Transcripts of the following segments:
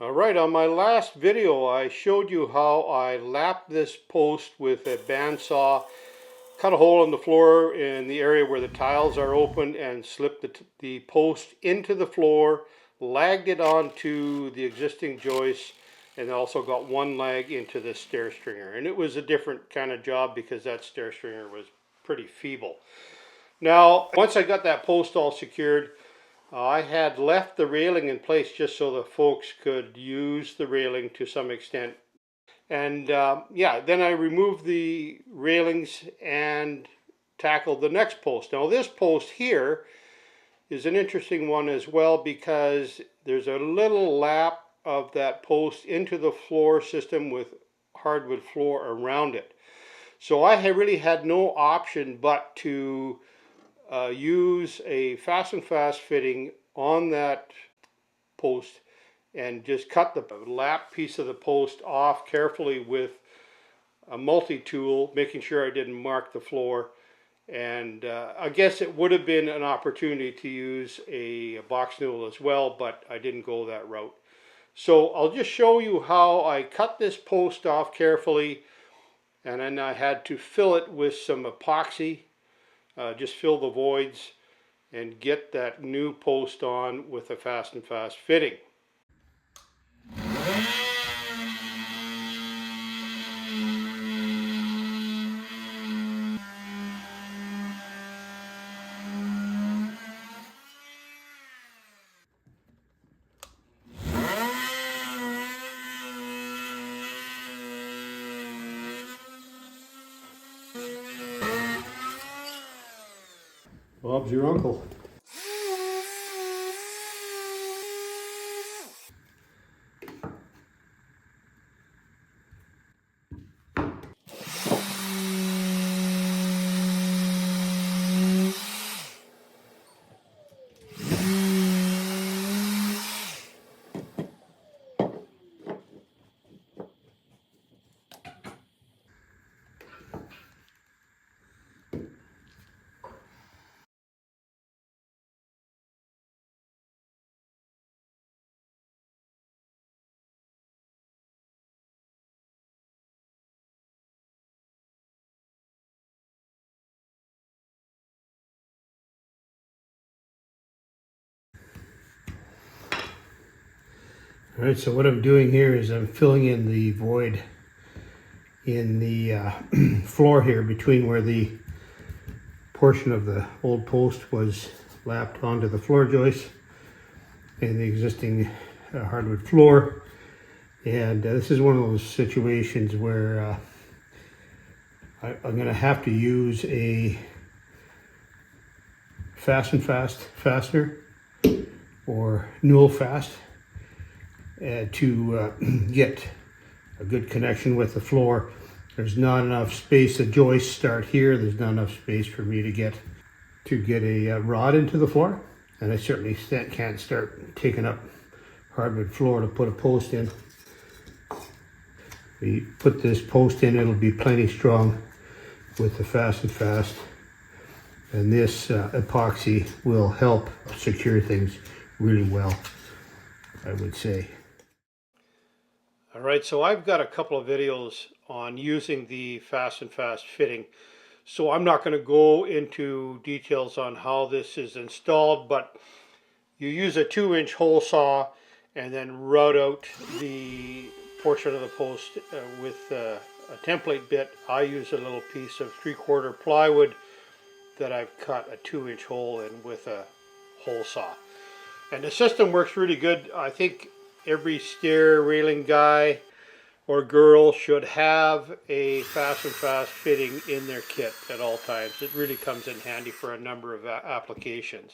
Alright, on my last video I showed you how I lapped this post with a bandsaw, cut a hole in the floor in the area where the tiles are open and slipped the post into the floor, lagged it onto the existing joist, and also got one lag into the stair stringer. And it was a different kind of job because that stair stringer was pretty feeble. Now, once I got that post all secured, I had left the railing in place just so the folks could use the railing to some extent. And yeah, then I removed the railings and tackled the next post. Now this post here is an interesting one as well because there's a little lap of that post into the floor system with hardwood floor around it. So I really had no option but to use a Fas-N-Fast fitting on that post and just cut the lap piece of the post off carefully with a multi-tool, making sure I didn't mark the floor. And I guess it would have been an opportunity to use a box newel as well, but I didn't go that route. So I'll just show you how I cut this post off carefully, and then I had to fill it with some epoxy. Just fill the voids and get that new post on with a Fas-N-Fast fitting. Bob's your uncle. All right, so what I'm doing here is I'm filling in the void in the floor here between where the portion of the old post was lapped onto the floor joist and the existing hardwood floor. And this is one of those situations where I'm going to have to use a Fas-N-Fast fastener or Newel Fast to get a good connection with the floor. There's not enough space. The joists start here. There's not enough space for me to get a rod into the floor, and I certainly can't start taking up hardwood floor to put a post in. We put this post in, it'll be plenty strong with the Fas-N-Fast, and this epoxy will help secure things really well, I would say. All right, so I've got a couple of videos on using the Fas-N-Fast fitting. So I'm not going to go into details on how this is installed, but you use a 2-inch hole saw and then route out the portion of the post with a template bit. I use a little piece of 3/4 plywood that I've cut a 2-inch hole in with a hole saw. And the system works really good. I think every stair railing guy or girl should have a Fas-N-Fast fitting in their kit at all times. It really comes in handy for a number of applications.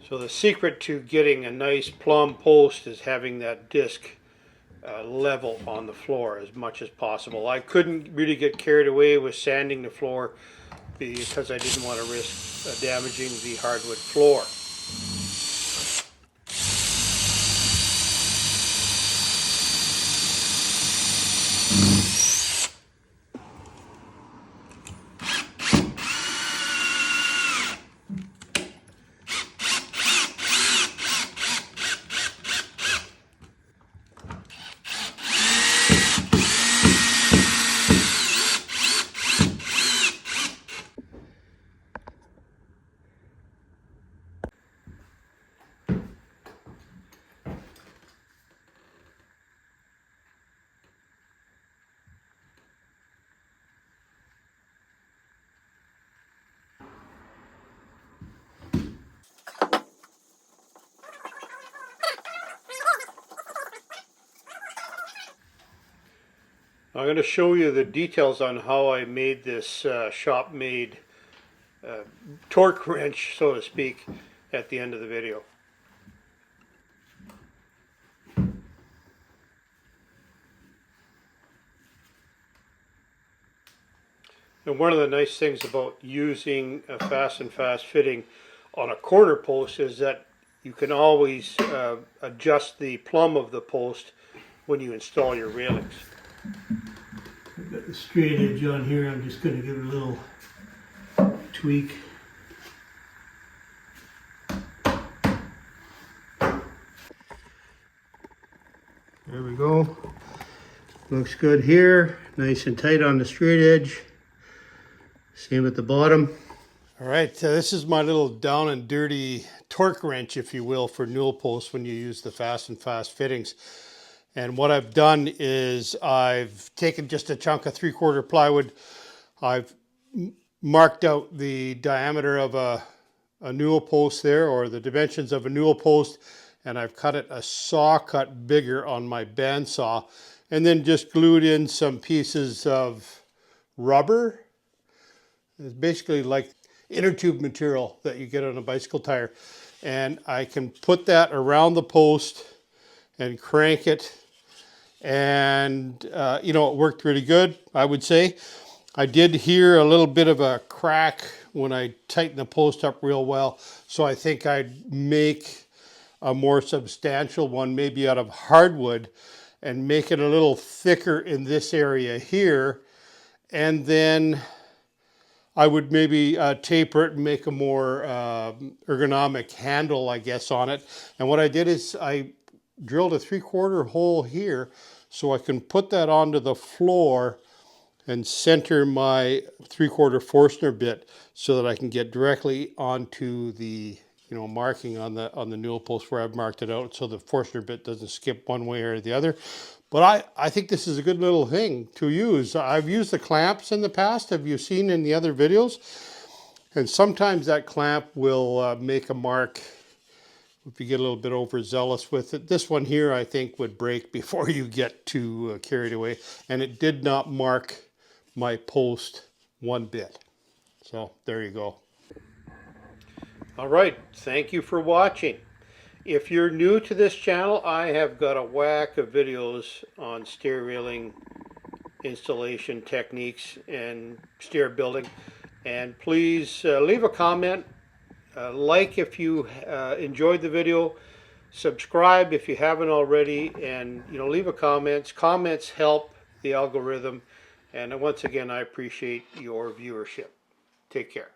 So the secret to getting a nice plumb post is having that disc level on the floor as much as possible. I couldn't really get carried away with sanding the floor because I didn't want to risk damaging the hardwood floor. I'm going to show you the details on how I made this shop-made torque wrench, so to speak, at the end of the video. And one of the nice things about using a Fas-N-Fast fitting on a corner post is that you can always adjust the plumb of the post when you install your railings. I've got the straight edge on here. I'm just going to give it a little tweak. There we go. Looks good here. Nice and tight on the straight edge. Same at the bottom. All right, this is my little down and dirty torque wrench, if you will, for Newel posts when you use the Fas-N-Fast fittings. And what I've done is I've taken just a chunk of 3/4 plywood. I've marked out the diameter of a Newel post there, or the dimensions of a Newel post, and I've cut it a saw cut bigger on my bandsaw, and then just glued in some pieces of rubber. It's basically like inner tube material that you get on a bicycle tire. And I can put that around the post and crank it. And, you know, it worked really good, I would say. I did hear a little bit of a crack when I tightened the post up real well. So I think I'd make a more substantial one, maybe out of hardwood, and make it a little thicker in this area here. And then I would maybe taper it and make a more ergonomic handle, I guess, on it. And what I did is I drilled a 3/4 hole here so I can put that onto the floor and center my 3/4 Forstner bit so that I can get directly onto the, you know, marking on the Newel post where I've marked it out, so the Forstner bit doesn't skip one way or the other. But I think this is a good little thing to use. I've used the clamps in the past, have you seen in the other videos? And sometimes that clamp will make a mark if you get a little bit overzealous with it. This one here I think would break before you get too carried away. And it did not mark my post one bit. So there you go. All right, thank you for watching. If you're new to this channel, I have got a whack of videos on stair railing installation techniques and stair building. And please leave a comment, like if you enjoyed the video, subscribe if you haven't already, and leave a comment. Comments help the algorithm. And once again, I appreciate your viewership. Take care.